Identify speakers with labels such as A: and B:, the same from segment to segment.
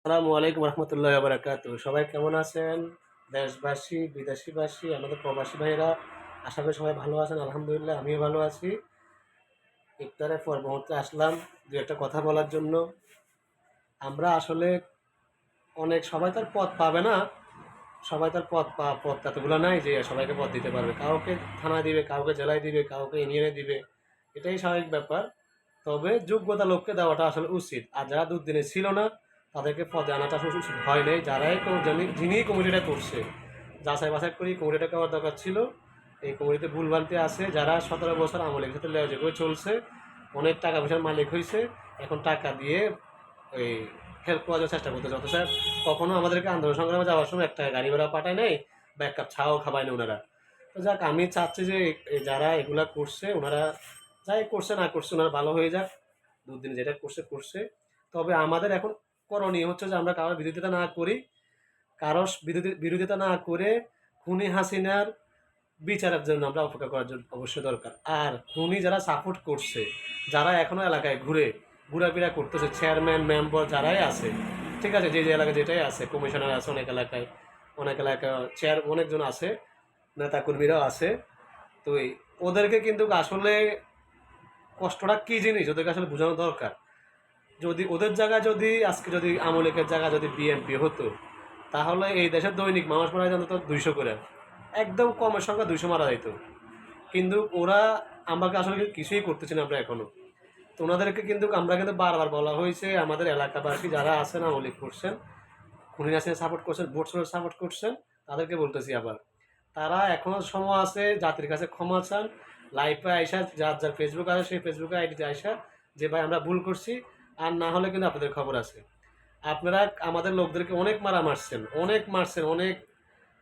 A: আসসালামু আলাইকুম রহমতুল্লাহ বারাকাত। সবাই কেমন আছেন? দেশবাসী, বিদেশিবাসী, আমাদের প্রবাসী ভাইয়েরা, আশা করি সবাই ভালো আছেন। আলহামদুলিল্লাহ আমিও ভালো আছি। ইফতারের পর মুহূর্তে আসলাম দু একটা কথা বলার জন্য। আমরা আসলে অনেক সবাই তার পদ পাবে না, সবাই তার পদ এতগুলো নাই যে সবাইকে পদ দিতে পারবে। কাউকে থানায় দিবে, কাউকে জেলায় দিবে, কাউকে ইউনিয়নে দিবে, এটাই স্বাভাবিক ব্যাপার। তবে যোগ্যতা লোককে দেওয়াটা আসলে উচিত। আর যারা দুর্দিনে ছিল না তাদেরকে পদে আনাটা আসলে উচিত হয় নাই। যারাই যিনি কমিটিটা করছে, যাচাই বাছাই করি কমিটিটা করার দরকার ছিল। এই কমিটিতে ভুলভ্রান্তি আছে। যারা 17 বছর আমলের সাথে লেওয়া করে চলছে, অনেক টাকা পয়সার মালিক হয়েছে, এখন টাকা দিয়ে ওই হেল্প করার জন্য চেষ্টা করতেছে। অথচ কখনো আমাদেরকে আন্দোলন সংগ্রামে যাওয়ার সময় একটা গাড়ি ভাড়া পাঠায় নাই বা এক কাপ ছাও খাবায় না ওনারা। তো যাক, আমি চাচ্ছি যে যারা এগুলা করছে ওনারা যাই করছে না করছে ওনারা ভালো হয়ে যাক। দুদিন যেটা করছে করছে। তবে আমাদের এখন করণীয় হচ্ছে যে আমরা কারোর বিরোধিতা না করি, কারোর বিরোধিতা না করে খুনি হাসিনার বিচারের জন্য আমরা অপেক্ষা করার জন্য অবশ্যই দরকার। আর খুনি যারা সাপোর্ট করছে, যারা এখনো এলাকায় ঘোরাফেরা করতেছে, চেয়ারম্যান মেম্বার যারাই আছে, ঠিক আছে, যে যে এলাকায় যেটাই আছে, কমিশনার আছে অনেক এলাকায় অনেকজন আছে, নেতা কর্মীরাও আছে। তো ওদেরকে কিন্তু আসলে কষ্টটা কী জিনিস ওদেরকে আসলে বোঝানো দরকার। যদি ওদের জায়গায় যদি আজকে যদি আওয়ামী লীগের জায়গায় যদি বিএনপি হতো, তাহলে এই দেশের দৈনিক মানুষ মারা যেত 200 করে, একদম কমের সংখ্যা 200 মারা যেত। কিন্তু ওরা আমাকে আসলে কিছুই করতেছি না আমরা এখনো। তো ওনাদেরকে কিন্তু আমরা কিন্তু বারবার বলা হয়েছে, আমাদের এলাকাবাসী যারা আছেন আওয়ামী লীগ করছেন, খুনি হাসিনা সাপোর্ট করছেন, ভোট সাপোর্ট করছেন, তাদেরকে বলতেছি আবার তারা এখনো সময় আছে, জাতির কাছে ক্ষমা চান। লাইভে আইসা যার যার ফেসবুক আছে সেই ফেসবুকে আইডিতে আইসা যে ভাই আমরা ভুল করছি। আর না হলে কিন্তু আপনাদের খবর আছে। আপনারা আমাদের লোকদেরকে অনেক মারছেন, অনেক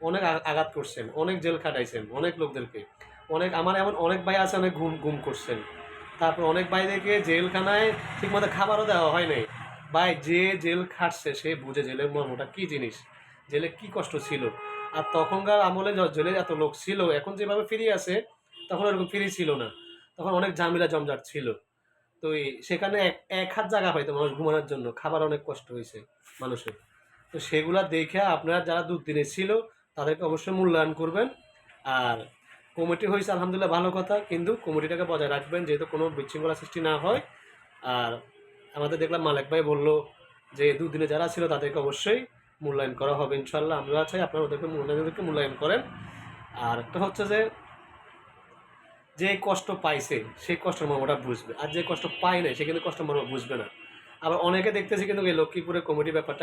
A: অনেক আঘাত করছেন, অনেক জেল খাটাইছেন অনেক লোকদেরকে। আমার এমন অনেক ভাই আছে অনেক গুম করছেন। তারপর অনেক ভাইদেরকে জেলখানায় ঠিকমতো খাবারও দেওয়া হয় নাই। ভাই যে জেল খাটছে সে বুঝে জেলের মর্মটা কী জিনিস, জেলে কি কষ্ট ছিল। আর তখনকার আমলে জেলে এত লোক ছিল, এখন যেভাবে ফিরে আছে তখন ওরকম ফিরি ছিল না। তখন অনেক ঝামেলা জমজাট ছিল। তো সেখানে এক হাত জায়গা পাইতো মানুষ ঘুমানোর জন্য, খাবার অনেক কষ্ট হয়েছে মানুষের। তো সেগুলা দেখে আপনারা যারা দুর্দিনে ছিল তাদেরকে অবশ্যই মূল্যায়ন করবেন। আর কমিটি হয়েছে আলহামদুলিল্লাহ, ভালো কথা, কিন্তু কমিটিটাকে বজায় রাখবেন যেহেতু কোনো বিশৃঙ্খলা সৃষ্টি না হয়। আর আমাদের দেখলাম মালেক ভাই বললো যে দুদিনে যারা ছিল তাদেরকে অবশ্যই মূল্যায়ন করা হবে ইনশাল্লাহ। আমরা চাই আপনারা ওদেরকে মূল্যায়ন করেন। আর একটা হচ্ছে যে যে কষ্ট পাইছে সেই কষ্টের মর্মটা বুঝবে, আর যে কষ্ট পায় নাই সে কিন্তু কষ্টের মর্ম বুঝবে না। আবার অনেকে দেখতেছি কিন্তু এই লক্ষ্মীপুরের কমিটি ব্যাপারটা